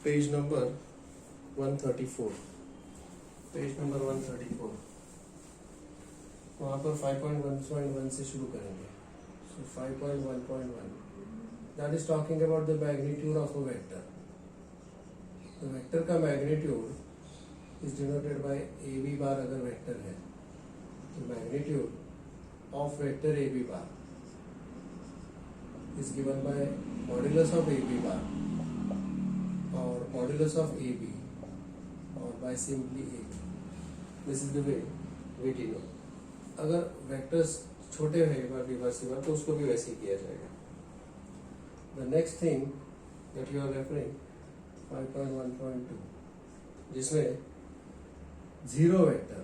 Page number 134, page number 134 वहाँ पर 5.1.1 से शुरू करेंगे. So 5.1.1 that is talking about the magnitude of a vector. तो वेक्टर का magnitude is denoted by A B bar. अगर वेक्टर है तो magnitude of vector A B bar is given by modulus of A B bar और modulus of A B और by simply A. This is the way we know. अगर vectors छोटे हैं बार reversible तो उसको भी वैसे ही किया जाएगा. The next thing that you are referring 5.1.2 जिसमें zero vector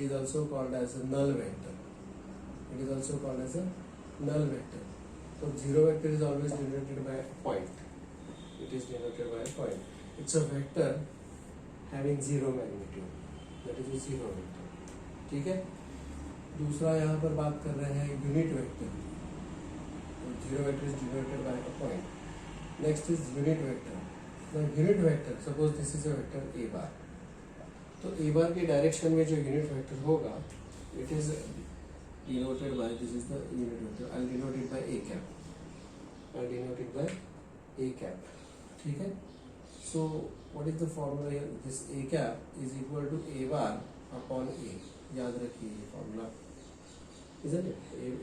is also called as a null vector. It is also called as a null vector. So zero vector is always denoted by a point. It is denoted by a point. It's a vector having zero magnitude. That is a zero vector. ठीक है. दूसरा यहाँ पर बात कर रहे हैं unit vector. Zero vector is denoted by a point. Next is unit vector. Now unit vector, suppose this is a vector a bar. तो a bar के डायरेक्शन में जो यूनिट वेक्टर होगा, it is denoted by, this is the unit vector. I'll denote it by a cap. I'll denote it by a cap. ठीक है? So what is the formula here? This a cap is equal to a bar upon a. याद रखिए ये formula. Isn't it?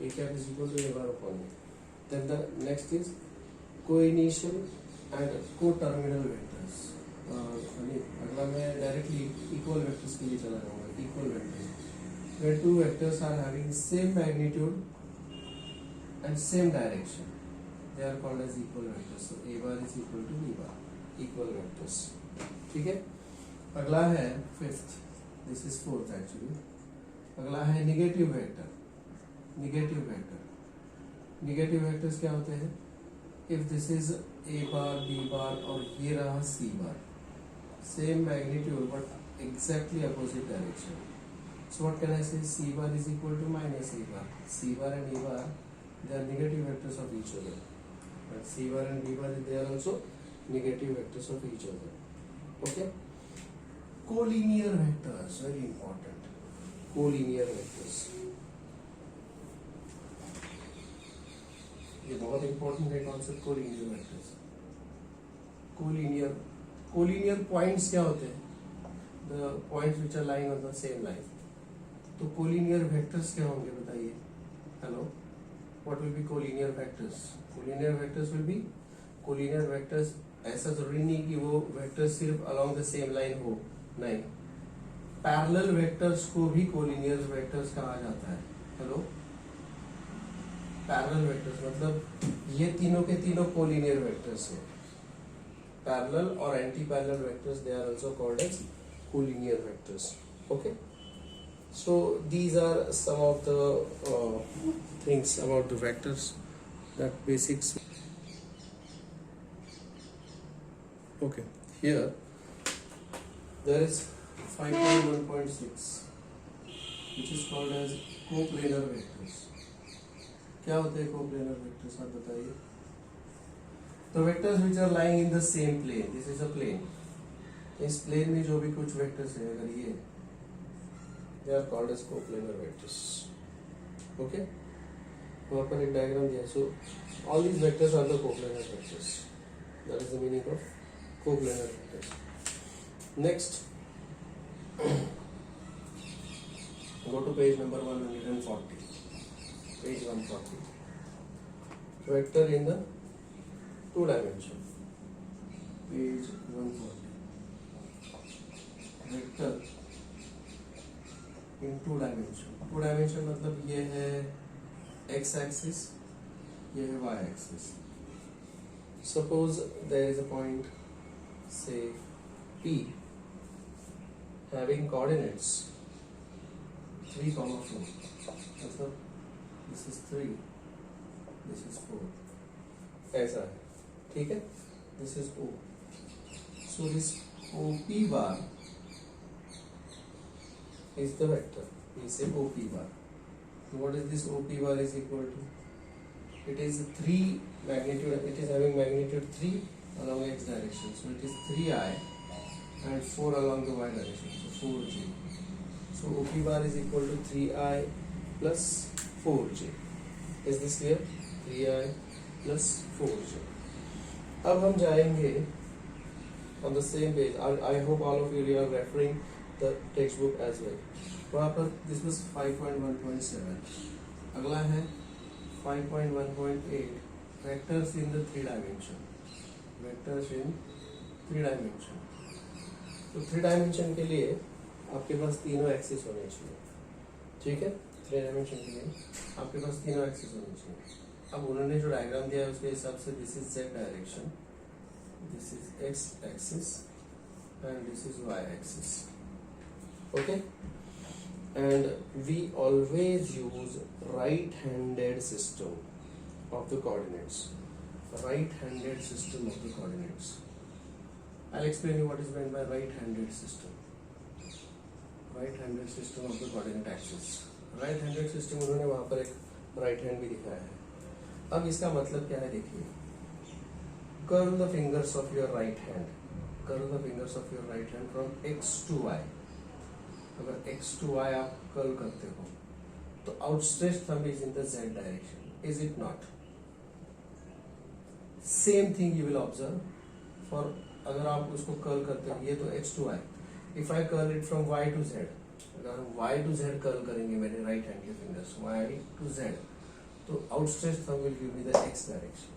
A cap is equal to a bar upon a. Then the next is co-initial and co-terminal vectors. अगला मैं directly equal vectors के लिए चला जाऊंगा. Equal vectors where two vectors are having same magnitude and same direction, they are called as equal vectors. So a bar is equal to b bar. Equal vectors. ठीक है. अगला है fifth. This is fourth actually. अगला है negative vector. Negative vectors क्या होते हैं? If this is a bar, b bar और ये रहा c bar, same magnitude but exactly opposite direction. So what can I say? C bar is equal to minus a bar. C bar and a bar, they are negative vectors of each other. But c bar and b bar, they are also negative vectors of each other. Okay? Collinear vectors, very important. Collinear vectors. ये बहुत important है concept. Collinear vectors. Collinear points क्या होते हैं? The points which are lying on the same line. तो collinear vectors क्या होंगे बताइए. Hello, what will be collinear vectors? Collinear vectors will be collinear vectors. ऐसा जरूरी नहीं कि वो वेक्टर्स सिर्फ अलोंग द सेम लाइन हो. नहीं, पैरेलल वेक्टर्स को भी कोलिनियर वेक्टर्स कहा जाता है. हेलो, पैरेलल वेक्टर्स मतलब ये तीनों के तीनों कोलिनियर वेक्टर्स हैं. पैरेलल और anti parallel vectors, they are also called as collinear vectors. Okay, so these are some of the things about the vectors, that basics. Okay, here there is 5.1.6 which is called as coplanar vectors. क्या होते हैं coplanar vectors? आप बताइए. तो vectors which are lying in the same plane. This is a plane. इस plane में जो भी कुछ वेक्टर्स है, अगर ये, they are called as coplanar vectors. Okay, वहां पर एक डायग्राम दिया. So all these vectors are the coplanar vectors. That is the meaning of coplanar vectors. Next, go to page number 140. Page 140. Vector in the two dimension. Page 140. Vector in two dimension. Two dimension मतलब ये है x axis, ये है y axis. Suppose there is a point, say P, having coordinates 3,4. मतलब this is 3, this is 4. ऐसा है. ठीक है. This is O. So this OP bar is the vector. We say OP bar. So what is this OP bar is equal to? It is 3 magnitude. It is having magnitude 3 along x direction, so it is 3i and 4 along the y direction, so 4j. So OP bar is equal to 3i plus 4j. Is this clear? 3i plus 4j. अब हम जाएंगे on the same page. I hope all of you are referring the textbook as well. वहाँ पर this was 5.1.7. अगला है 5.1.8 vectors in the 3 dimension. Vectors in 3 dimension. तो 3 dimension के लिए आपके पास तीनों एक्सिस होने चाहिए. ठीक है, 3 dimension के लिए आपके पास तीनों एक्सिस होने चाहिए. अब उन्होंने जो डायग्राम दिया है उसके हिसाब से this is z direction, this is x axis and this is y axis. Okay, and we always use right-handed system of the coordinates. Right-handed system of the coordinates. I'll explain you what is meant by right-handed system. Right-handed system of the coordinate axis. Right-handed system उन्होंने वहाँ पर एक right hand भी दिखाया है. अब इसका मतलब क्या है देखिए. Curl the fingers of your right hand. Curl the fingers of your right hand from x to y. अगर x to y आप कर्ल करते हो तो outstretched thumb is in the z direction. Is it not? Same thing you will observe for अगर आप उसको curl करते हो, ये तो x to y. If I curl it from y to z, अगर हम y to z कर्ल करेंगे मेरे राइट हैंड के फिंगर्स y to z, तो outstretched thumb will give me the x direction.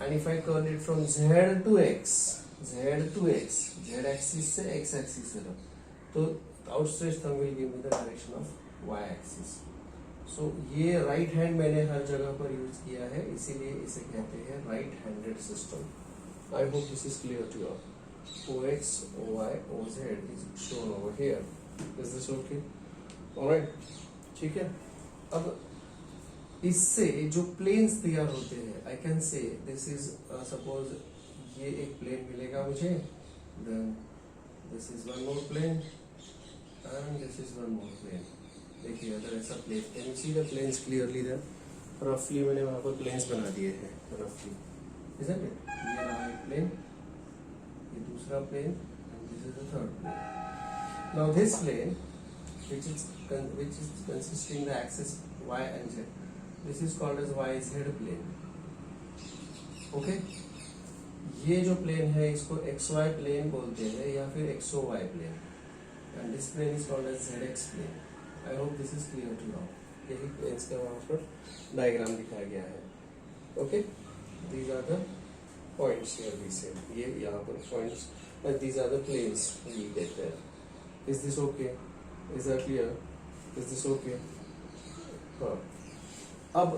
And if I curl it from z to x, z axis से x axis से तो outstretched thumb will give me the direction of y axis. So ये right hand मैंने हर जगह पर use किया है, इसीलिए इसे कहते हैं right handed system. I hope this is clear to you all. OX, OY, OZ is shown over here. Is this okay? Alright, ठीक है. अब इससे जो प्लेन्स तैयार होते हैं, I can say this is suppose ये एक प्लेन मिलेगा मुझे, then this is one more plane and this is one more plane. देखिए अगर ऐसा plane, can you see the planes clearly there? रफली मैंने वहाँ पर प्लेन्स बना दिए हैं रफली, इजंट इट? ये रहा एक प्लेन, ये दूसरा plane and this is the third plane. Now this plane which is consisting the axis y and z, this is called as YZ plane. Okay, ये जो प्लेन है इसको XY प्लेन बोलते हैं या फिर XOY plane, and this plane is called as ZX plane. I hope this is clear to you. यही planes का वहाँ पर डायग्राम दिखाया गया है. Okay, these are the points here we say, ये यहाँ पर points and these are the planes we get there. Is this okay? Is that clear? Is this okay? हाँ. अब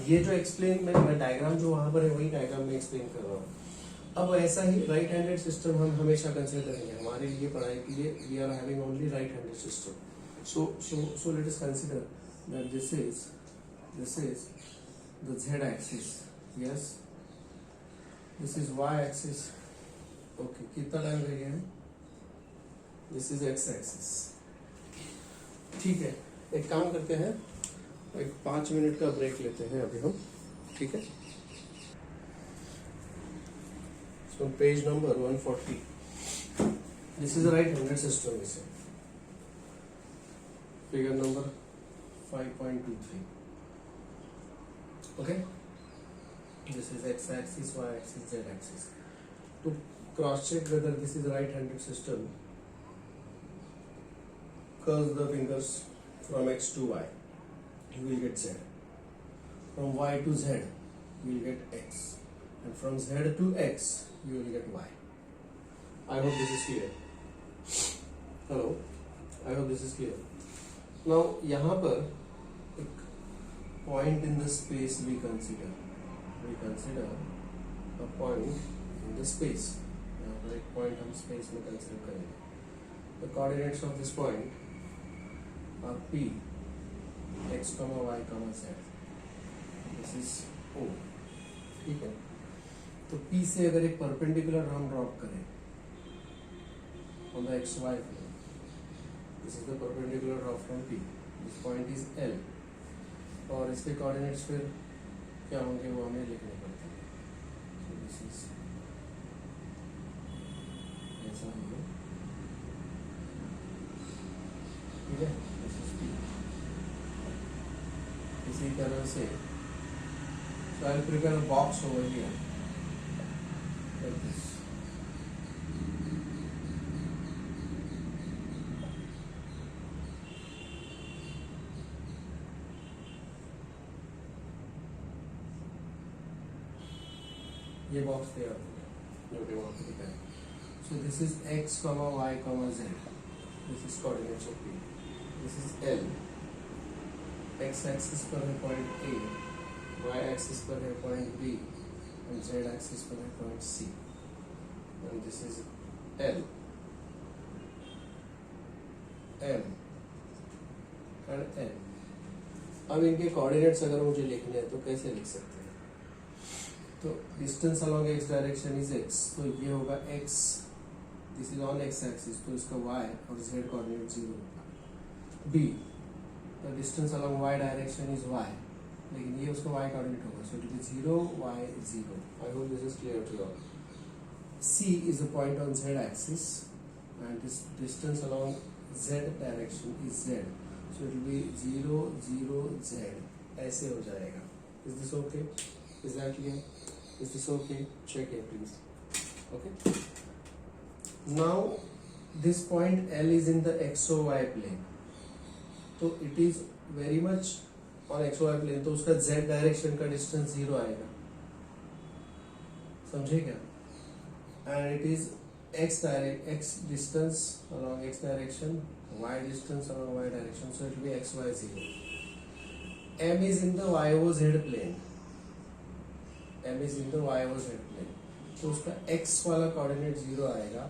ये जो एक्सप्लेन मैं डायग्राम जो वहां पर है वही डायग्राम में एक्सप्लेन कर रहा हूँ. अब ऐसा ही राइट हैंडेड सिस्टम हम हमेशा कंसिडर करेंगे हमारे लिए पढ़ाई के लिए. We are having only right handed system. So let us consider that this is the z axis. Yes, this is y axis. Okay, कितना टाइम लग गया है? This is x axis. ठीक है, एक काम करते हैं, एक 5 मिनट का ब्रेक लेते हैं अभी हम. ठीक है, so page number 140. This is right handed system. इसे figure number 5.23. Okay, this is x axis, y axis, z axis. To cross check whether this is right handed system, curl the fingers from x to y, you will get z. From y to z, you will get x, and from z to x, you will get y. I hope this is clear. Hello, I hope this is clear. Now यहाँ पर एक point in the space we consider a point in the space. यहाँ पर एक point हम space में consider करेंगे. The coordinates of this point are P, x, y, z. This is O. ठीक है, तो P से अगर एक परपेंडिकुलर हम ड्रॉप करें on the xy plane, this is the perpendicular drop from P. This point is L. और इसके कोऑर्डिनेट्स फिर क्या होंगे वो हमें लिखने पड़ते हैं. So सा है, ठीक है, दिस इज P। इसी तरह से so I'll prepare a box over here like this। ये बॉक्स तैयार हो गया जो कि वहाँ पे दिखाया। सो this is x, y, z, this is coordinates of P, this is L, x axis पर है पॉइंट A, y एक्सिस पर है point B and z axis पर है point C and this is L, M and N। अब इनके coordinates अगर मुझे लिखने हैं तो कैसे लिख सकते हैं? तो distance along x direction is x, तो ये होगा x, this is on x axis, तो इसका y और z कोऑर्डिनेट 0 होगा। b, the distance along y direction is y, लेकिन ये उसका y कोऑर्डिनेट होगा, so it is 0 y 0। I hope this is clear to all. c is a point on z axis and this distance along z direction is z, so it will be 0 0 z, ऐसे हो जाएगा। Is this okay? Is that clear? Is this okay? Check here please. Okay. Now this point L is in the XOY plane. तो it is very much on XOY plane, तो उसका Z direction का distance 0 आएगा, समझे क्या? And it is x distance along x direction, y distance along y direction, so it will be XY 0. M is in the YOZ plane, M is in the YOZ plane, तो उसका x वाला coordinate 0 आएगा,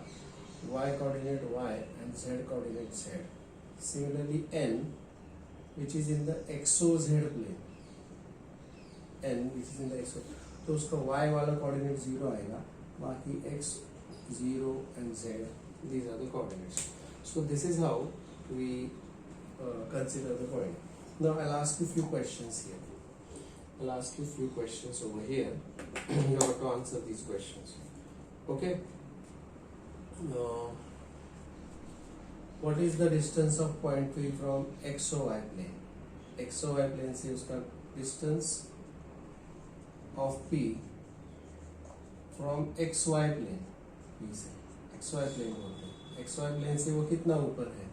y coordinate y and z coordinate z। Similarly N which is in the XOZ plane, N which is in the XO, तो उसका y वाला coordinate 0 आएगा, बाकी x 0 and z, these are the coordinates। So this is how we consider the point। Now I'll ask you few questions here। I'll ask you few questions over here. You have to answer these questions. Okay. What is the distance of point P from XOY plane? XOY plane से उसका distance of P from XY plane, P से XY plane बोलते हैं। XY plane से वो कितना ऊपर है?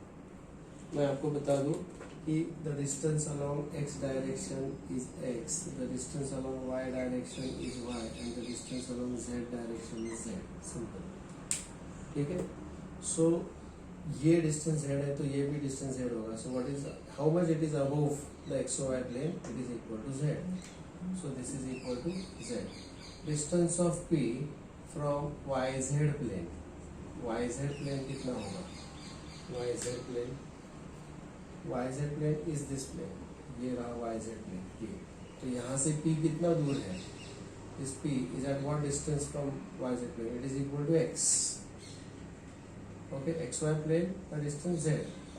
मैं आपको बता दूं कि the distance along x direction is x, the distance along y direction is y and the distance along z direction is z। Simple, ठीक है। सो ये डिस्टेंस z है तो ये भी डिस्टेंस z होगा। So what is, how much it is above the XOY plane? It is equal to z, so this is equal to z। Distance of P from YZ plane, YZ plane कितना होगा? YZ plane is this plane, ये रहा YZ plane, ये। तो यहाँ से P कितना दूर है? This P is at what distance from YZ plane? It is equal to x। Okay, XY plane का distance z,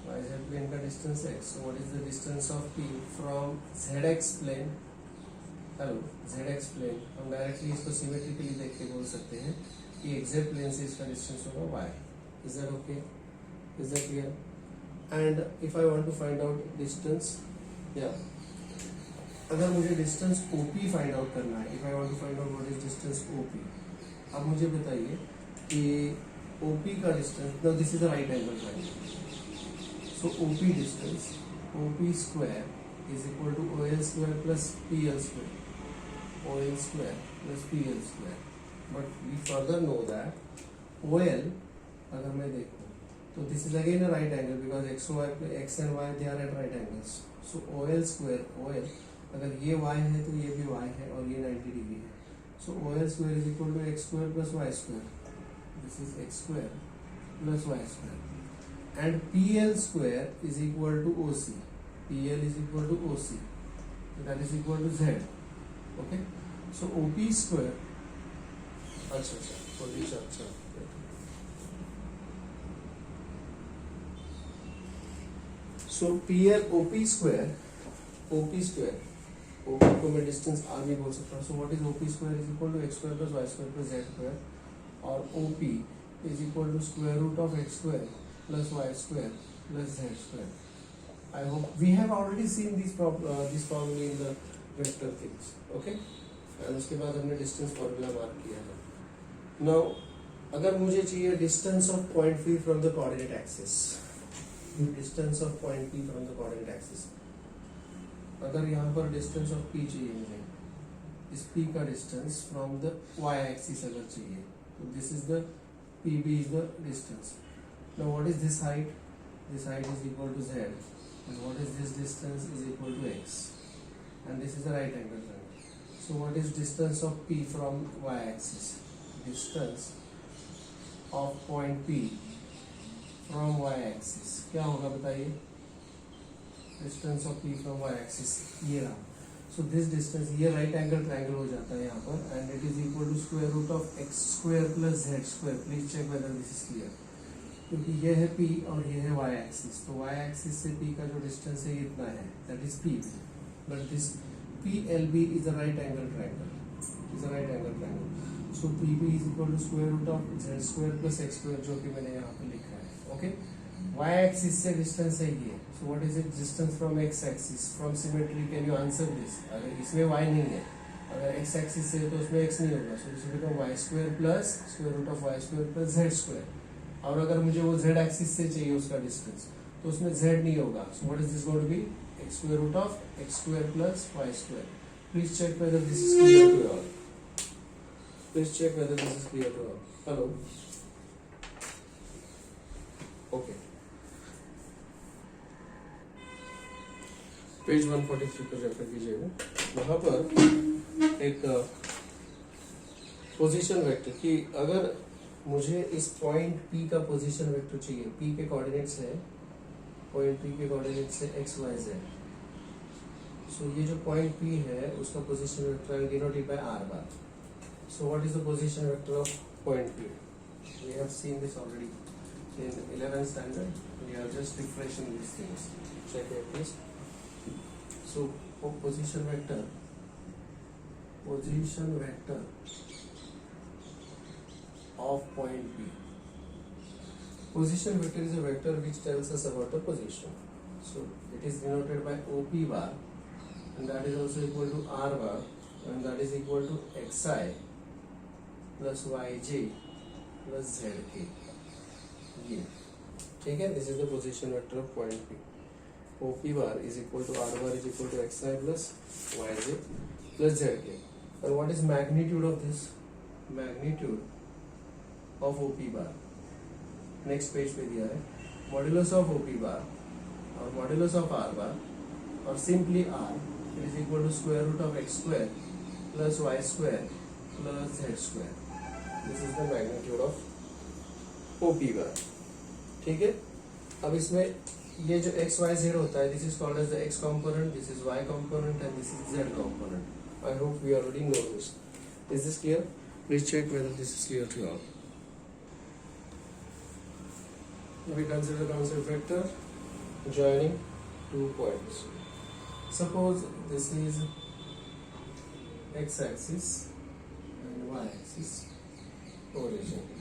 YZ plane का distance x। So what is the distance of P from ZX plane? Hello, ZX plane, हम directly इसको symmetrically देख के बोल सकते हैं कि XZ plane से इसका डिस्टेंस होगा y। Is that okay? Is that clear? And if I want to find out distance, yeah, अगर मुझे distance OP find out करना है, if I want to find out what is distance OP, अब मुझे बताइए कि OP का distance, now this is a right angle triangle, so OP distance, OP square is equal to OL square plus PL square, OL square plus PL square, but we further know that OL अगर मैं देखूँ तो this is again a right angle because x and y they are at right angles, so OL square, OL अगर ये y है तो ये भी y है और ये 90 डिग्री है, so OL square is equal to x square plus y square, this is x square plus y square, and PL square is equal to OC, PL is equal to OC, so that is equal to z। Okay, so OP square, अच्छा so PL OP square OP को मैं distance r भी बोल सकता हूँ। so what is OP square is equal to x square plus y square plus z square, और OP is equal to square root of x square plus y square plus z square. I hope we have already seen this formula in the vector things. Okay, and उसके बाद हमने distance formula mark किया है. Now अगर मुझे चाहिए distance of point P from the coordinate axis, distance of point P from the coordinate axis, अगर यहाँ पर distance of P चाहिए मुझे, इस P का distance from the y axis अगर चाहिए, तो this is the PB is the distance. Now what is this height? This height is equal to z, and what is this distance is equal to x, and this is the right angle triangle. So what is distance of P from y axis? Distance of point P from y axis क्या होगा बताइए? Distance of P from y axis ये रहा. So this distance ये right angle triangle हो जाता है यहाँ पर, and it is equal to square root of x square plus z square. Please check whether this is clear. क्योंकि ये है P और ये है y axis, तो y axis से P का जो distance है इतना है, that is P. But this PLB is a right angle triangle. Is a right angle triangle. So PB is equal to square root of z square plus x square, जो कि मैंने यहाँ पे लिखा है. Okay. Y axis से distance है ये. So what is it distance from x axis? From symmetry can you answer this? अगर इसमें y नहीं है, अगर x axis से तो उसमें x नहीं होगा, so this will become y square plus square root of y square plus z square. और अगर मुझे वो z axis से चाहिए उसका distance, तो उसमें z नहीं होगा. So what is this going to be? X square root of x square plus y square. Please check whether this is clear to all. Please check whether this is clear to all. Hello. Okay. Page 143 पर refer कीजिएगा. वहाँ पर एक position vector कि अगर मुझे इस point P का पोजीशन वेक्टर चाहिए, P के कोऑर्डिनेट्स है, पॉइंट P के कोऑर्डिनेट्स है x y z. सो ये जो पॉइंट P है उसका पोजीशन वेक्टर है denoted by r bar. So what is the position vector of point P? We have seen this already in 11th standard. We are just refreshing these things. Check here please. So position vector of point P. Position vector is a vector which tells us about the position. So it is denoted by OP bar, and that is also equal to R bar, and that is equal to xi plus yj plus zk. ये ठीक है. This is the position vector of point P. OP bar is equal to R bar is equal to xi plus yj plus zk. And what is magnitude of this? Magnitude of OP bar next page पे दिया है. Modulus of OP bar or modulus of R bar or simply R, it is equal to square root of x square plus y square plus z square. This is the magnitude of OP bar. ठीक है. अब इसमें ये जो x y z होता है, this is called as the x component, this is y component, and this is z component. I hope we already know this. Is this clear? Please check whether this is clear to you all. We consider the concept vector joining two points. Suppose this is x axis and y axis origin.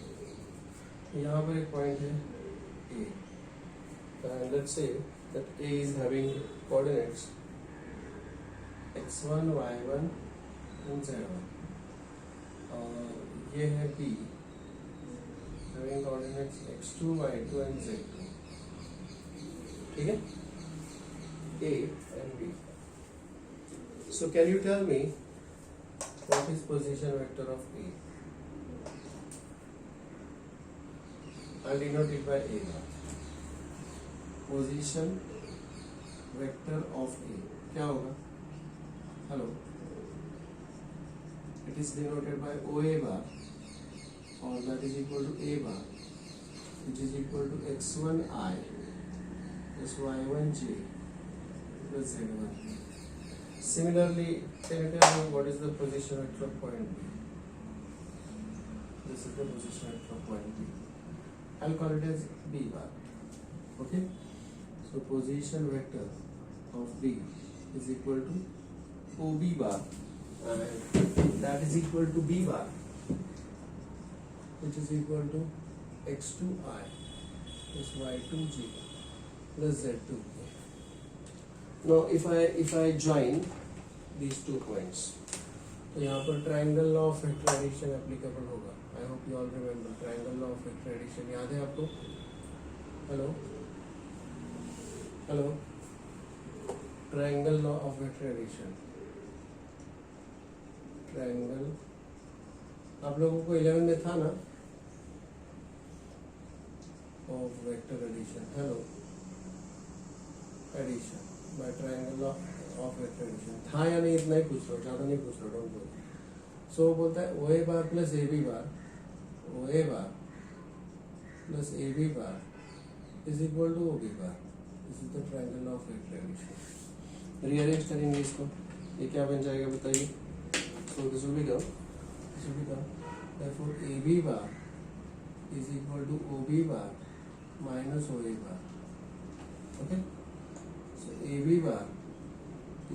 यहाँ पर एक point है A, and let's say that A is having coordinates x1, y1 and z1. और ये है B having coordinates x2, y2 and z2. ठीक है. A and B. So can you tell me what is position vector of A? I'll denote it by A bar. Position vector of A क्या होगा? Hello. It is denoted by OA bar, or that is equal to A bar, which is equal to x1i plus y1j plus z1. Similarly, can you tell me what is the position vector of point B? This is the position vector of point B. I'll call it as B bar. Okay. So position vector of B is equal to OB bar, and that is equal to B bar, which is equal to x2i plus y2j plus z2k. Now if I join these 2 points, तो यहाँ पर triangle law of vector addition applicable होगा. I hope you all remember triangle law of vector addition. याद है आपको? Hello hello, triangle law of vector addition. Triangle आप लोगों को 11 में था ना, of vector addition. Hello, addition by triangle law of vector addition था या नहीं, इतना ही पूछ रहा हूँ, ज़्यादा नहीं पूछ रहा. Don't worry. सो बोलता है O A bar plus A B bar, O A bar plus A B bar is equal to O B bar. This is the triangle of vector addition. Rearrange करेंगे इसको, ये क्या बन जाएगा बताइए. So this will become therefore A B bar is equal to O B bar minus OA bar. Okay, so AB bar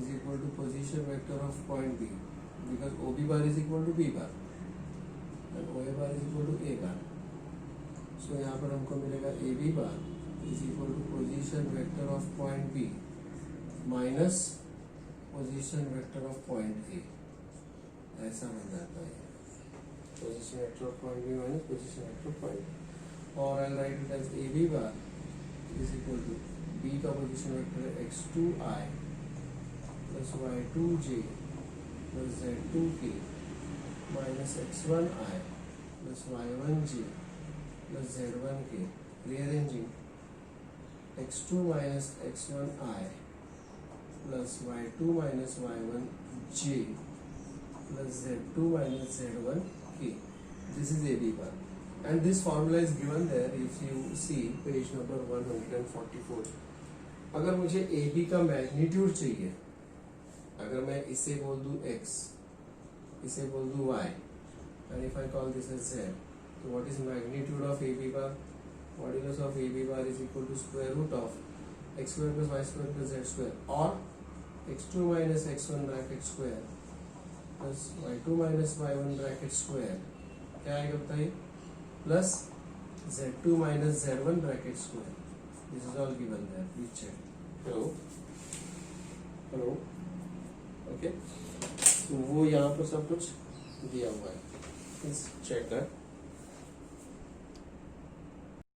is equal to position vector of point B because OB bar is equal to B bar and OA bar is equal to A bar. So यहाँ पर हमको मिलेगा AB bar is equal to position vector of point B minus position vector of point A. ऐसा बन जाता है position vector of point B minus position vector of point A. और I'll write it as AB bar is equal to B का position vector है x2i plus y2j plus z2k minus x1i plus y1j plus z1k. Rearranging x2 minus x1i plus y2 minus y1j plus z2 minus z1k. This is AB bar. And this formula is given there if you see page number 144. अगर मुझे AB का magnitude चाहिए, अगर मैं इसे बोल दूं x, इसे बोल दूं y, and if I call this as z, so what is magnitude of AB bar? Modulus of AB bar is equal to square root of x square plus y square plus z square, or x2 minus x1 bracket square plus y2 minus y1 bracket square. क्या आएगा बताइए? Plus z2 minus z1 bracket square. This is all given there. Please check. Hello. Hello. Okay. तो वो यहाँ पर सब कुछ दिया हुआ है. Please check that.